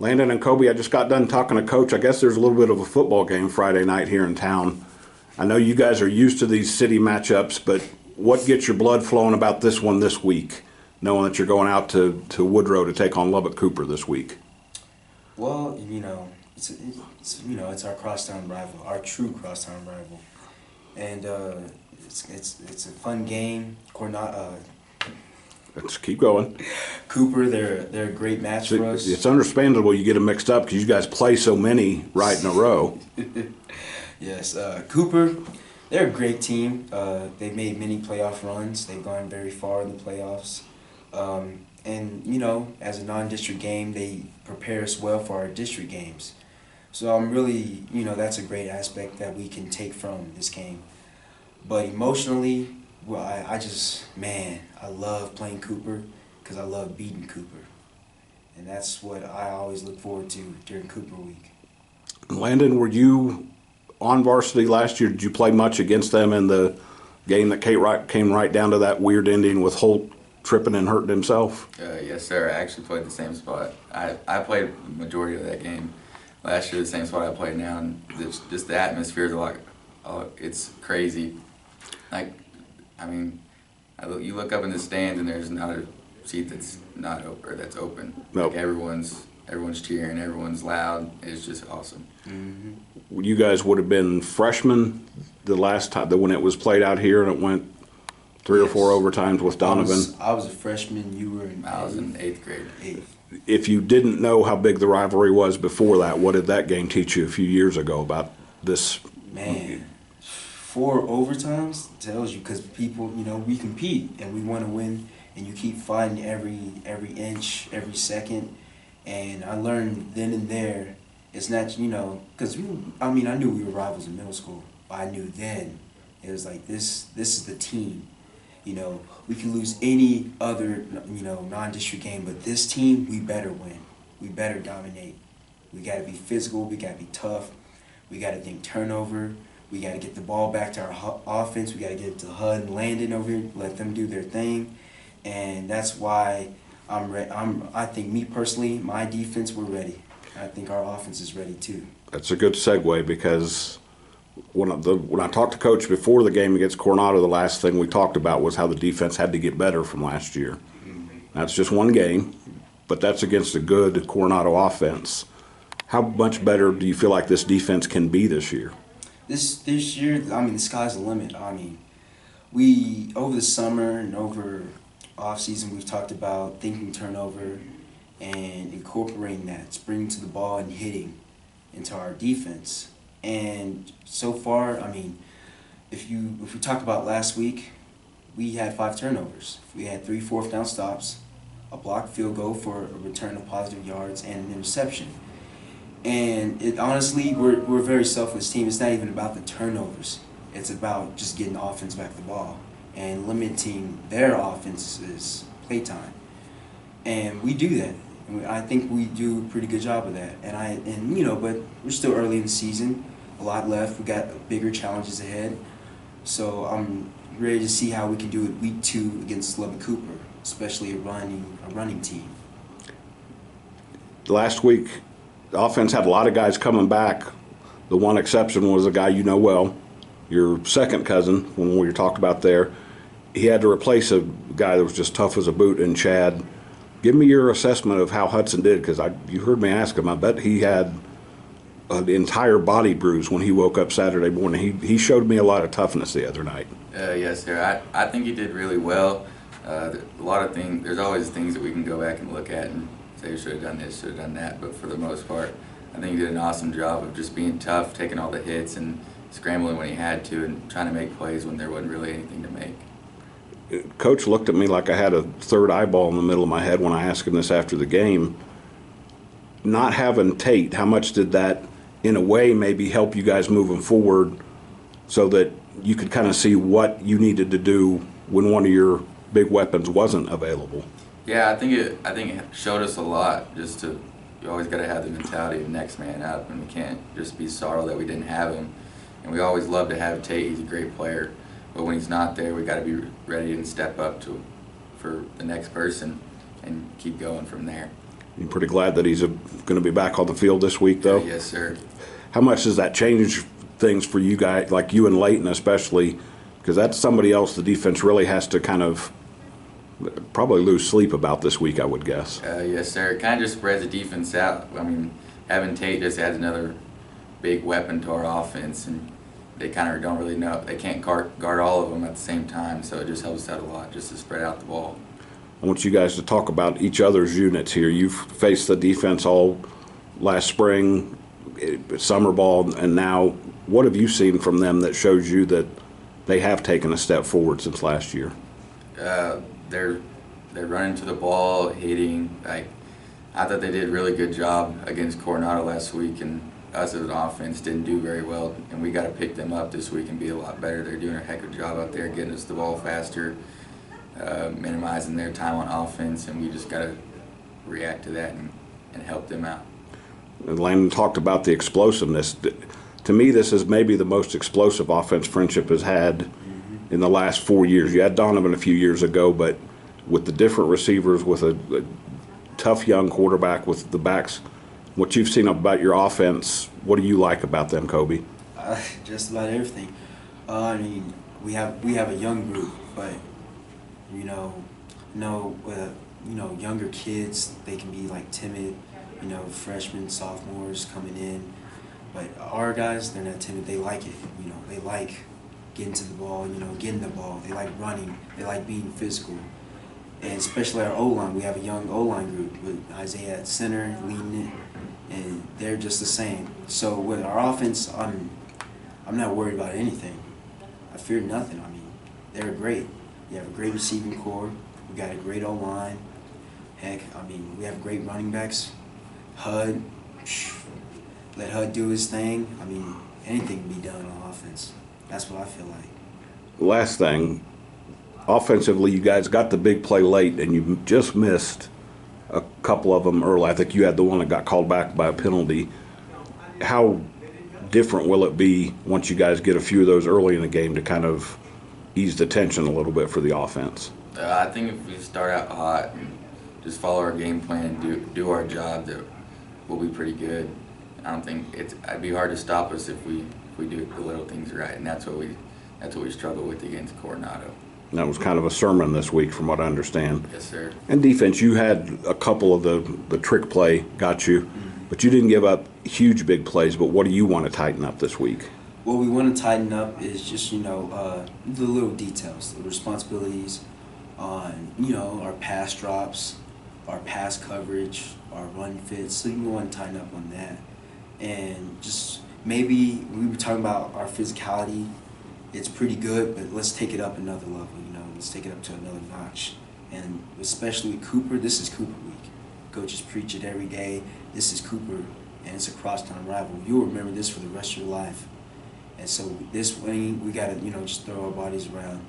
Landon and Kobe, I just got done talking to Coach. I guess there's a little bit of a football game Friday night here in town. I know you guys are used to these city matchups, but what gets your blood flowing about this one this week, knowing that you're going out to Woodrow to take on Lubbock Cooper this week? Well, it's our crosstown rival, our true crosstown rival, and it's a fun game. Let's keep going. Cooper, they're a great match for us. It's understandable you get them mixed up because you guys play so many right in a row. Yes, Cooper, they're a great team. They've made many playoff runs. They've gone very far in the playoffs. And, as a non-district game, they prepare us well for our district games. So I'm really, that's a great aspect that we can take from this game. But emotionally, well, I love playing Cooper because I love beating Cooper. And that's what I always look forward to during Cooper Week. Landon, were you on varsity last year? Did you play much against them in the game that came right down to that weird ending with Holt tripping and hurting himself? Yes, sir. I actually played the same spot. I played the majority of that game last year, the same spot I play now, and just the atmosphere is it's crazy. You look up in the stands and there's not a seat that's not open or that's open. Nope. Everyone's cheering, everyone's loud. It's just awesome. Mm-hmm. You guys would have been freshmen the last time when it was played out here, and it went three or four overtimes with Donovan. I was a freshman. You were I was in 8th grade. If you didn't know how big the rivalry was before that, what did that game teach you a few years ago about this? Man, 4 overtimes tells you, because people, we compete and we want to win, and you keep fighting every inch, every second. And I learned then and there, it's not, because I knew we were rivals in middle school, but I knew then it was like this is the team. We can lose any other, non-district game, but this team, we better win. We better dominate. We got to be physical. We got to be tough. We got to think turnover. We got to get the ball back to our offense. We got to get it to Hud and Landon over here, let them do their thing. And that's why I think, me personally, my defense, we're ready. I think our offense is ready too. That's a good segue, because when I talked to Coach before the game against Coronado, the last thing we talked about was how the defense had to get better from last year. That's just one game, but that's against a good Coronado offense. How much better do you feel like this defense can be this year? This year, the sky's the limit. We, over the summer and over off-season, we've talked about thinking turnover and incorporating that, springing to the ball and hitting into our defense. And so far, if we talk about last week, we had 5 turnovers. We had 3 fourth down stops, a blocked field goal for a return of positive yards, and an interception. And honestly, we're a very selfless team. It's not even about the turnovers. It's about just getting the offense back the ball and limiting their offense's playtime. And we do that. I think we do a pretty good job of that. But we're still early in the season, a lot left. We got bigger challenges ahead. So I'm ready to see how we can do it week 2 against Lubbock Cooper, especially a running team. Last week, the offense had a lot of guys coming back. The one exception was a guy you know well, your second cousin, when we talked about there. He had to replace a guy that was just tough as a boot in Chad. Give me your assessment of how Hutcheson did, because you heard me ask him. I bet he had an entire body bruise when he woke up Saturday morning. He showed me a lot of toughness the other night. Yes, sir. I think he did really well. A lot of things. There's always things that we can go back and look at and say, should have done this, should have done that. But for the most part, I think he did an awesome job of just being tough, taking all the hits, and scrambling when he had to, and trying to make plays when there wasn't really anything to make. Coach looked at me like I had a third eyeball in the middle of my head when I asked him this after the game. Not having Tate, how much did that, in a way, maybe help you guys moving forward so that you could kind of see what you needed to do when one of your big weapons wasn't available? Yeah, I think it showed us a lot. You always got to have the mentality of next man up, and we can't just be sorry that we didn't have him. And we always love to have Tate. He's a great player. But when he's not there, we got to be ready and step up for the next person and keep going from there. You pretty glad that he's going to be back on the field this week, though? Yes, sir. How much does that change things for you guys, like you and Leighton especially? Because that's somebody else the defense really has to kind of probably lose sleep about this week, I would guess. Yes, sir. It kind of just spreads the defense out. I mean, having Tate just adds another big weapon to our offense, and they kind of don't really know. They can't guard all of them at the same time, so it just helps out a lot just to spread out the ball. I want you guys to talk about each other's units here. You've faced the defense all last spring, summer ball, and now what have you seen from them that shows you that they have taken a step forward since last year? They're running to the ball, hitting. Like, I thought they did a really good job against Coronado last week, and us as an offense didn't do very well, and we got to pick them up this week and be a lot better. They're doing a heck of a job out there getting us the ball faster, minimizing their time on offense, and we just got to react to that and help them out. Landon talked about the explosiveness. To me, this is maybe the most explosive offense Frenship has had in the last 4 years. You had Donovan a few years ago, but with the different receivers, with a tough young quarterback, with the backs, what you've seen about your offense, what do you like about them, Kobe? Just about everything. I mean, we have a young group, but younger kids, they can be like timid. Freshmen, sophomores coming in, but our guys, they're not timid. They like it. They like getting to the ball. Getting the ball. They like running. They like being physical. And especially our O-line, we have a young O-line group with Isaiah at center leading it, and they're just the same. So with our offense, I'm not worried about anything. I fear nothing. I mean, they're great. We have a great receiving core. We got a great O-line. Heck, I mean, we have great running backs. Hud, let Hud do his thing. I mean, anything can be done on offense. That's what I feel like. Last thing, offensively, you guys got the big play late, and you just missed a couple of them early. I think you had the one that got called back by a penalty. How different will it be once you guys get a few of those early in the game to kind of ease the tension a little bit for the offense? I think if we start out hot and just follow our game plan and do our job, that we'll be pretty good. I don't think it'd be hard to stop us if we do the little things right, and that's what we struggle with against Coronado. That was kind of a sermon this week, from what I understand. Yes, sir. And defense, you had a couple of the trick play got you, but you didn't give up huge big plays. But what do you want to tighten up this week? What we want to tighten up is just the little details, the responsibilities on our pass drops, our pass coverage, our run fits. So we want to tighten up on that, and just maybe we were talking about our physicality. It's pretty good, but let's take it up another level. Let's take it up to another notch. And especially with Cooper, this is Cooper week. Coaches preach it every day. This is Cooper, and it's a crosstown rival. You'll remember this for the rest of your life. And so this way, we got to just throw our bodies around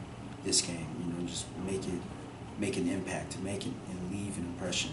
this game. Just make an impact, to make it and leave an impression.